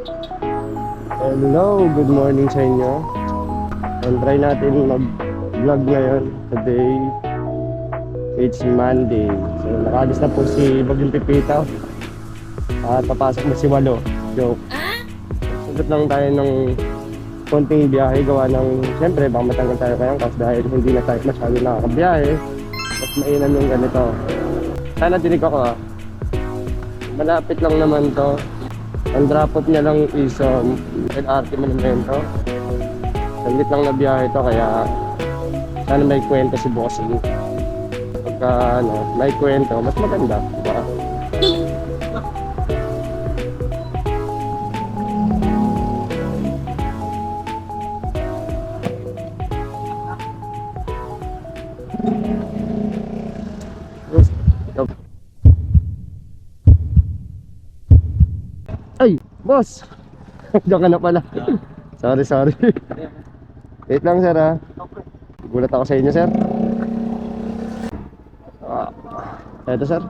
Hello, good morning sa inyo. And try natin mag-vlog ngayon. Today, it's Monday. So, nakalis na po si Bagong Pipita. At papasok na si Walo. Joke. Sagot lang tayo ng konting biyahe. Gawa ng, siyempre, baka matanggal tayo kayang kasi dahil hindi na tayo masyado nakakabiyahe. Mas mainam yung ganito. Sana dinig ako Malapit lang naman to. Ang drop-off niya lang is LRT Monumento. Saglit lang na biyahe ito kaya sana may kwento si Bossing. Pagka may kwento, mas maganda, diba? Ay, boss! Diyan ka na pala. Sorry. Wait lang, sir, ha? Gulat ako sa inyo, sir. Eto, sir.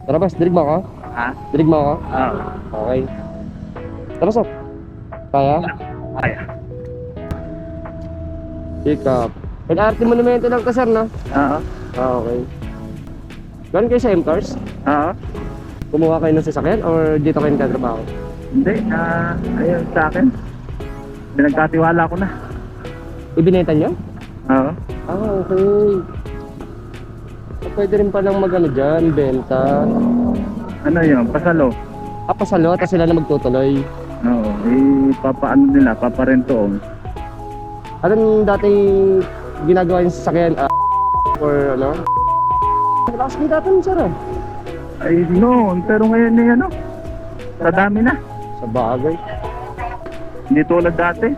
Tara, boss. Dirig mo ako? Ha? Dirig mo ako? Oo. Okay. Tara, sir. Kaya? Kaya. Pick up. LRT Monumento lang ka, sir, no? Oo. Okay. Galing kayo sa M-Cars? Oo. Kumuha kayo ng sasakyan or dito kayo nagtatrabaho? Hindi, ayun sa akin. Pinagkatiwala ko na. Ibinenta nyo? Oo. Okay. Pwede rin palang mag-ano dyan, benta. Ano yun? Pasalo. Pasalo, tapos sila na magtutuloy. Oo. Papaano nila, paparento. Anong dating ginagawa yung sasakyan? Or ano? Malakas kayo dati sir, Ay, noon. Pero ngayon ano? Sa dami na. Sa bagay. Hindi tulad dati.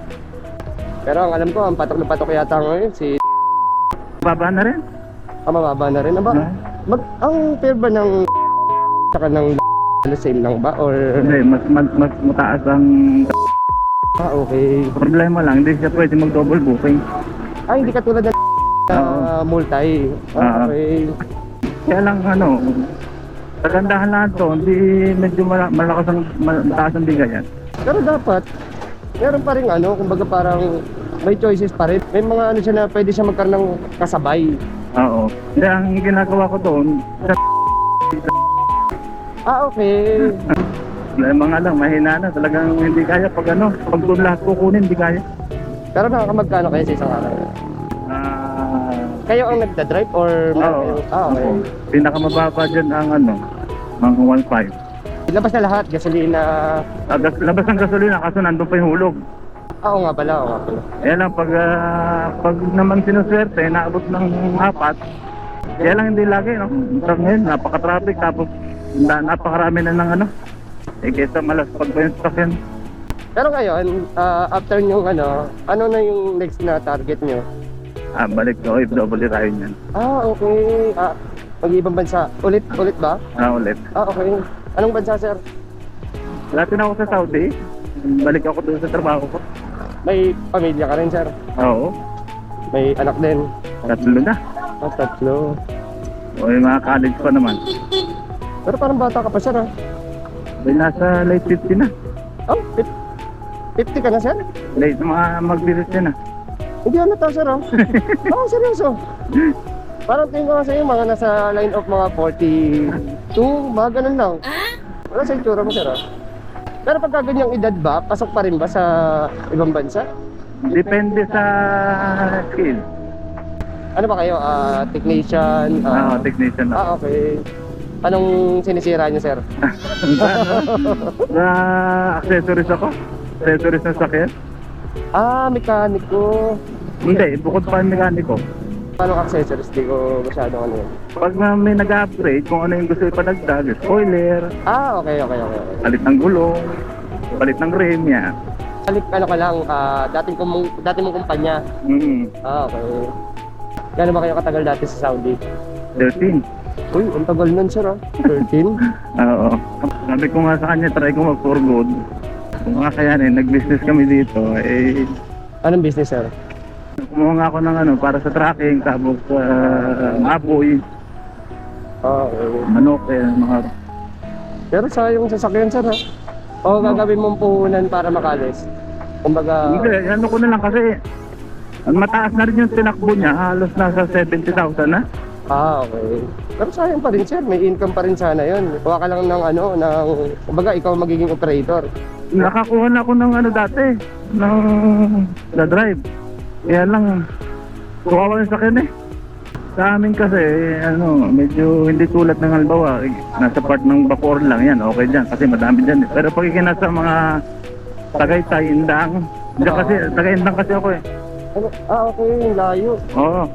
Pero ang alam ko, ang patok na patok yata ngayon, si Baba na rin. mababa na rin. Ang pair ba ng saka ng same lang ba? Or Hindi, mas mataas ang okay. problema lang. Hindi siya pwede mag-double booking. Hindi katulad ng multi. Okay. Kaya lang kagandahan lang to, hindi medyo malakas ang mataas ang bigayan. Pero dapat, meron pa rin kumbaga parang may choices pa rin. May mga siya na pwede siya magkaroon ng kasabay. Oo. Hindi, ang ginagawa ko doon, Okay. mga lang, mahina na. Talagang hindi kaya pag pag doon lahat kukunin, hindi kaya. Pero nakakamagkano kayo sa isang araw? Kayo ang nagda-drive or Oo. okay. Pinakamababa dyan ang mga 1.5. Labas na lahat, gasolina. Labas ng gasolina kaso nandun pa yung hulog. Oo nga pala. Kaya lang pag naman sinuswerte, naabot ng 4. Kaya lang hindi lagi, no? Ngayon, napaka-traffic tapos napakarami na ng kesa malas pag ba yung stock yan. Pero ngayon, after yung ano na yung next na target nyo? Balik sa OFW tayo niyan. Okay. Mag-ibang bansa. Ulit ba? Ulit. Okay. Anong bansa, sir? Dati na ako sa Saudi. Balik ako doon sa trabaho ko. May pamilya ka rin, sir? Oo. May anak din? 3 na. 3. O yung mga college pa naman. Pero parang bata ka pa, sir, May nasa late 50 na. 50 ka na, sir? Late mag-visit na. Hindi halata, sir, seryoso. Parang tingin ko nga sa iyo, mga nasa line of mga 42, mga ganun lang. Wala sa itsura mo, sir, Pero pagka ganyang edad ba, pasok pa rin ba sa ibang bansa? Depende sa skill. Ano ba kayo? Technician? Technician na. Okay. Anong sinisira niyo, sir? Na accessories ako. Accessories ng sakyan. Mekaniko. Hindi, bukod pa ang mekaniko. Anong accessories? Di ko masyadong ano yun. Pag may nag-upgrade, kung ano yung gusto ipadagdag, spoiler, Okay. palit ng gulong, palit ng rim, yan. Balik ka lang, dati mong kumpanya. Okay. Gano'n ba kayo katagal dati sa Saudi? 13. Uy, ang tagal nun, sir, 13? Oo. Sabi ko nga sa kanya, try ko mag-for good. Kung nga kaya nag-business kami dito, Anong business, sir? Kumuha nga ako ng para sa tracking, tapos apoy. Okay. manok, mga... Pero sayang sasakyan sir ha. O gagawin mong puhunan para makalis. Kumbaga, Hindi, ano ko na lang kasi mataas na rin yung tinakbo niya, halos nasa 70,000 na. okay. Pero sayang pa rin sir, may income pa rin sana yun. Kuha ka lang ng ano, kumbaga ikaw magiging operator. Nakakuha na ako ng ano dati, ng drive. Kaya lang, kuha yung sakyan eh. Sa amin kasi, medyo hindi tulad ng halimbawa, nasa part ng Bacoor lang yan, okay dyan, kasi madami dyan eh. Pero pag nasa mga Tagaytay, Indang, dyan kasi, Taga-Indang kasi ako eh. Ano? Okay, layo. Oo.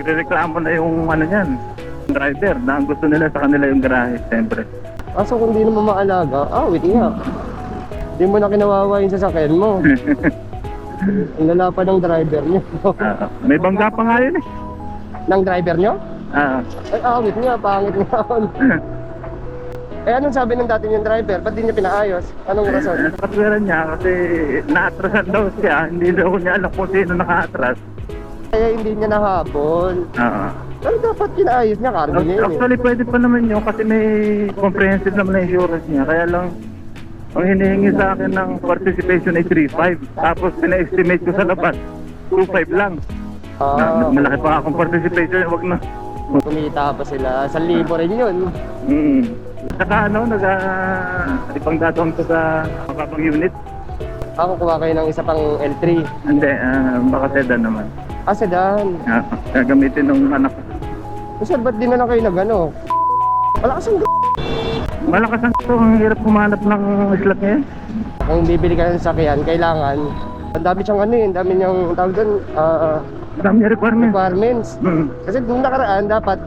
Nagreklamo na yung yan, driver, na ang gusto nila sa kanila yung garahe, siyempre. Kaso kung di naman maalaga, wait nga. Di mo na kinawawa yung sasakyan mo. Ang lala pa ng driver niyo. May bangga pa nga yun eh. Ng driver niyo? Ah, Wait nga, pangit nga yun. Anong sabi ng dati niyong driver? Ba't di niya pinaayos? Anong rason? Kapwiran niya kasi na-atrasan daw siya, hindi daw niya alam kung sino naka-atras. Kaya hindi niya nahabol. Pero dapat pinaayos niya, cargo niya yun eh. Actually, pwede pa naman yun kasi may comprehensive naman na insurance niya. Kaya lang, ang hinihingi sa akin ng participation ay 3.5. Tapos, pina-estimate ko sa labas, 2.5 lang. Malaki pa akong participation, wag na. Kumita pa sila. 1,000 rin yun. Saka ibang datong ko sa mababang unit. Kukuha kayo ng isa pang L3. Hindi, baka sedan naman. Sedan. Gagamitin ng anak ko. Sir, ba't di na lang kayo nag-ano? Malakas ang Malakas ang hirap kumanap ng slot ngayon. Kung bibili ka ng sasakyan, kailangan ang dami siyang ang dami niyang tawag doon, Dami niya requirements. Kasi nung nakaraan, dapat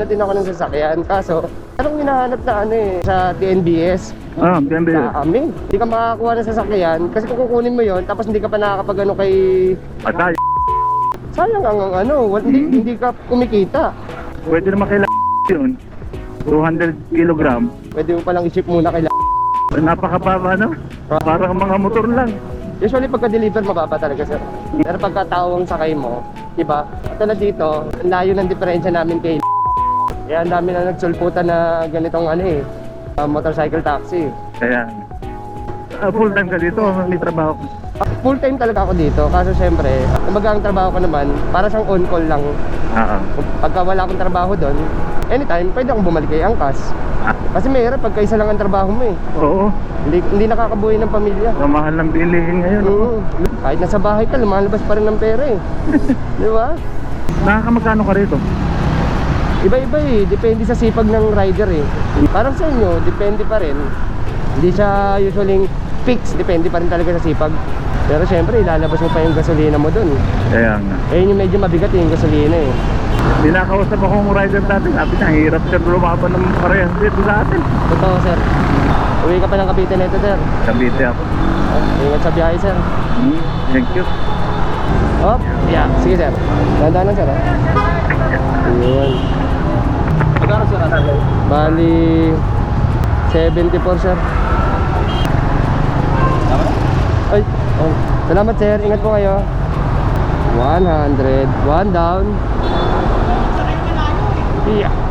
din ako ng sasakyan. Kaso, anong hinahanap na sa TNBS? Ganda yun. Sa amin. Hindi ka makakakuha ng sasakyan kasi kung kukunin mo yon tapos hindi ka pa nakakapag kay... Patay. Sayang hindi ka kumikita. Pwede naman kailangan yun. 200 kilogram. Pwede mo palang i-ship muna kay Napakababa Parang mga motor lang. Usually pagka-deliver mababa talaga sir. Pero pagka tao ang sakay mo, iba. Tulad dito, ang layo ng diferensya namin kay kaya ang dami na nagsulputan na ganitong motorcycle taxi. Kaya full time ka dito, may trabaho. Full time talaga ako dito. Kaso syempre, kumbaga ang trabaho ko naman, para siyang on-call lang. Pagka wala akong trabaho doon, anytime, pwede akong bumalik kay Angkas. Kasi mahirap pagka isa lang ang trabaho mo eh. Oo. Hindi nakakabuhay ng pamilya. Mahal ng bilihin ngayon. Kahit nasa bahay ka, lumalabas pa rin ng pera eh. Di ba? Nakakamagkano ka rito? Iba-iba eh. Depende sa sipag ng rider eh. Parang sa inyo, depende pa rin. Hindi siya usually fix. Depende pa rin talaga sa sipag. Pero syempre, ilalabas mo pa yung gasolina mo dun. Kaya nga. Yun yung medyo mabigat yung gasolina eh. Binakausap akong rider dati. Sabi niya, hirap sir lumaban ng parehas dito sa atin. Totoo sir. Uwi ka pa ng Cavite nito sir. Cavite ako. Ingat sa biyahe sir. Thank you. Yeah. Sige sir. Dahan-dahan lang sir ha. Yun. Magkano sir? Bali 74 sir. Ay, salamat sir. Ingat po kayo. 100. One down. Yeah.